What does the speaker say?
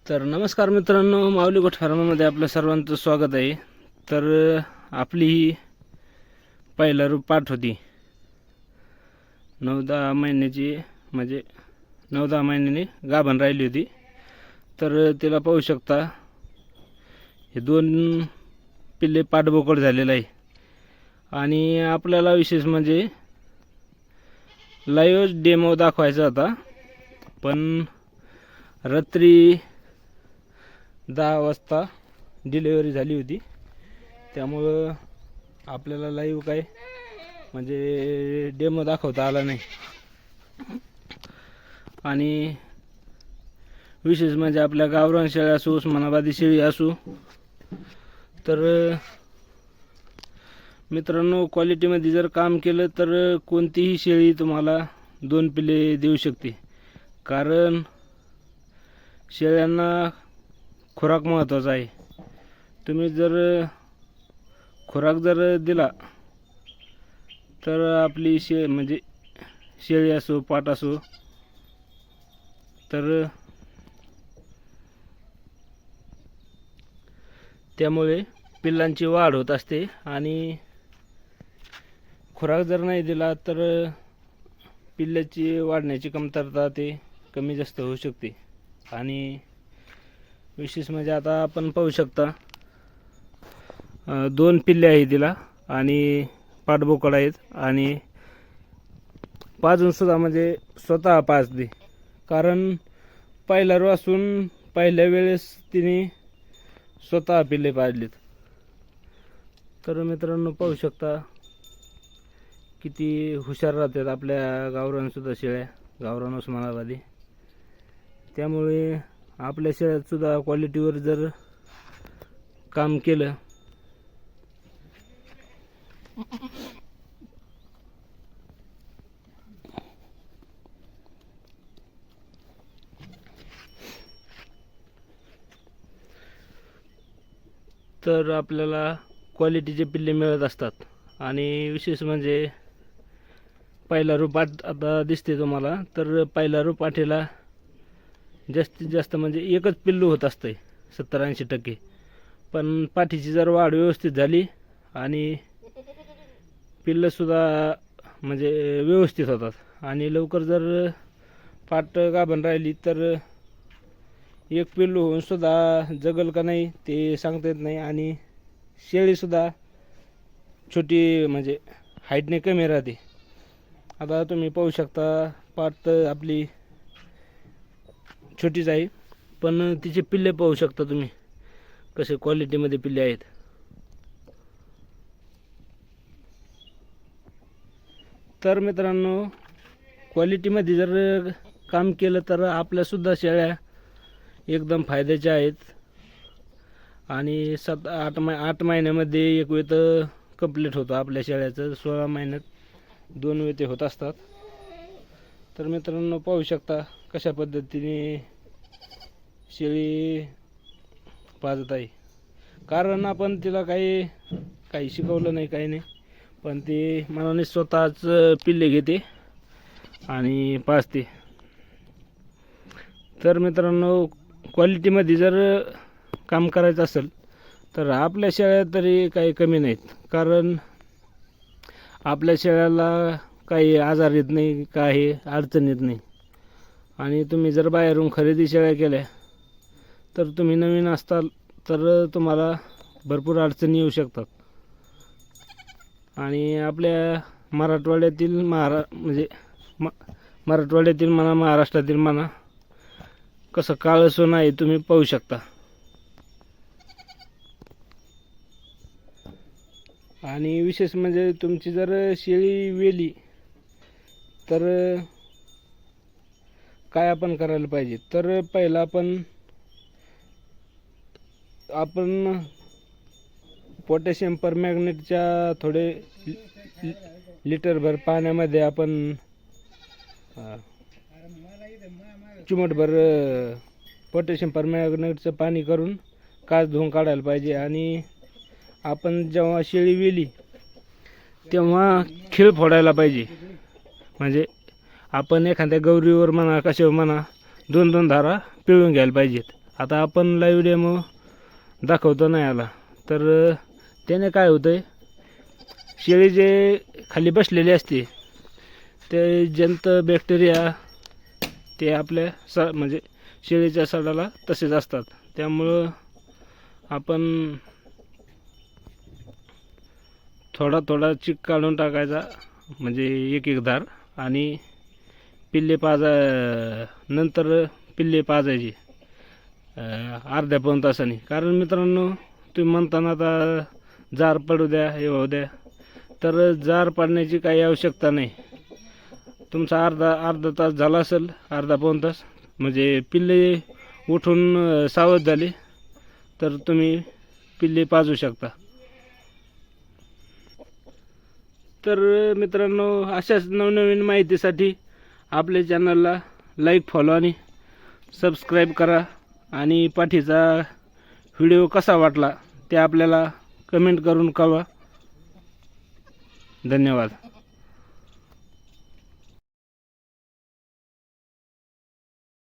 तर नमस्कार मित्रांनो, माऊली गोट फार्मामध्ये आपल्या सर्वांचं स्वागत आहे. तर आपली ही पहिला रूप पाठ होती 9-10 महिन्याची, म्हणजे 9-10 महिन्यांनी गाभण राहिली होती. तर तिला पाहू शकता, हे 2 पिल्ले पाठबोकड झालेलं आहे. आणि आपल्याला विशेष म्हणजे लाईव्ह डेमो दाखवायचा होता, पण रात्री 10 वाजता डिलिव्हरी झाली होती. त्यामुळं आपल्याला लाईव्ह काय म्हणजे डेमो दाखवता आला नाही. आणि विशेष म्हणजे आपल्या गावरान शेळ्या असो, उस्मानाबादी शेळी असो, तर मित्रांनो क्वालिटीमध्ये जर काम केलं तर कोणतीही शेळी तुम्हाला 2 पिल्ले देऊ शकते. कारण शेळ्यांना खुराक महत्त्वाचा आहे. तुम्ही जर खुराक जर दिला तर आपली म्हणजे शेळी असो पाट असो, तर त्यामुळे पिल्लांची वाढ होत असते. आणि खुराक जर नाही दिला तर पिल्लाची वाढण्याची कमतरता ते कमी जास्त होऊ शकते. आणि विशेष म्हणजे आता आपण पाहू शकता 2 पिल्ले आहेत तिला आणि पाठबोकड आहेत. आणि पाजून सुद्धा म्हणजे स्वतः पाजते, कारण पहिला रो असून पहिल्या वेळेस तिने स्वतः पिल्ले पाजलेत. तर मित्रांनो पाहू शकता किती हुशार राहतात आपल्या गावरान सुद्धा शेळ्या, गावरान उस्मानाबादी. त्यामुळे आपल्या शेळ्यात सुद्धा क्वालिटीवर जर काम केलं तर आपल्याला क्वालिटीचे पिल्ले मिळत असतात. आणि विशेष म्हणजे पहिला रूपाट आता दिसते तुम्हाला, तर पहिला रूपाठीला जास्तीत जास्त म्हणजे एकच पिल्लू होत असते 70-80%. पण पाठीची जर वाढ व्यवस्थित झाली आणि पिल्लंसुद्धा म्हणजे व्यवस्थित होतात आणि लवकर जर पाठ गाभण राहिली तर एक पिल्लू होऊन सुद्धा जगल का नाही ते सांगता येत नाही. आणि शेळीसुद्धा छोटी म्हणजे हाईटने कमी राहते. आता तुम्ही पाहू शकता पाठ आपली छोटीच आहे, पण तिचे पिल्ले पाहू शकता तुम्ही कसे क्वालिटीमध्ये पिल्ले आहेत. तर मित्रांनो क्वालिटीमध्ये जर काम केलं तर आपल्यासुद्धा शेळ्या एकदम फायद्याच्या आहेत. आणि 7-8 महिन्यामध्ये एक वेत कंप्लीट होतं आपल्या शेळ्याचं. 16 महिन्यात 2 वेते होत असतात. तर मित्रांनो पाहू शकता कशा पद्धतीने शेळी पाजत आहे. कारण आपण तिला काही शिकवलं नाही, काही नाही, पण ती मनाने स्वतःच पिल्ले घेते आणि पाजते. तर मित्रांनो क्वालिटीमध्ये जर काम करायचं असेल तर आपल्या शेळ्या तरी काही कमी नाहीत. कारण आपल्या शेळ्याला काही आजार येत नाही, काही अडचण येत नाही. आणि तुम्ही जर बाहेरून खरेदी शेळ्या केल्या तर तुम्ही नवीन असताल तर तुम्हाला भरपूर अडचणी येऊ शकतात. आणि आपल्या मराठवाड्यातील म्हणजे मराठवाड्यातील म्हणा, महाराष्ट्रातील म्हणा, कसं काळं सोनं आहे तुम्ही पाहू शकता. आणि विशेष म्हणजे तुमची जर शेळी वेली तर काय आपण करायला पाहिजे, तर पहिला आपण पोटॅशियम परमॅग्नेटच्या थोडे लिटरभर पाण्यामध्ये आपण चिमटभर पोटॅशियम परमॅग्नेटचं पाणी करून काच धुवून काढायला पाहिजे. आणि आपण जेव्हा शेळी वेली तेव्हा खीळ फोडायला पाहिजे. म्हणजे आपण एखाद्या गौरीवर म्हणा, कशावर म्हणा, 2-2 धारा पिळून घ्यायला पाहिजेत. आता आपण लाईव्ह डेमो दाखवतो नाही आला तर त्याने काय होतं आहे, शेळी जे खाली बसलेली असते ते जंत बॅक्टेरिया ते आपल्या म्हणजे शेळीच्या सडाला तसेच असतात. त्यामुळं आपण थोडा थोडा चिक काढून टाकायचा, म्हणजे एक एक धार, आणि पिल्ले नंतर पिल्ले पाजायची अर्ध्या पाऊण तासाने. कारण मित्रांनो, तुम्ही म्हणताना आता जार पडू द्या हे होऊ द्या, तर जार पडण्याची काही आवश्यकता नाही. तुमचा अर्धा तास झाला असेल, अर्धा पाऊण तास, म्हणजे पिल्ले उठून सावध झाले तर तुम्ही पिल्ले पाजू शकता. तर मित्रांनो, अशाच नवनवीन माहितीसाठी आपल्या चॅनलला लाईक, फॉलो आणि सबस्क्राईब करा. आणि पाठीचा व्हिडिओ कसा वाटला ते आपल्याला कमेंट करून कळवा. धन्यवाद.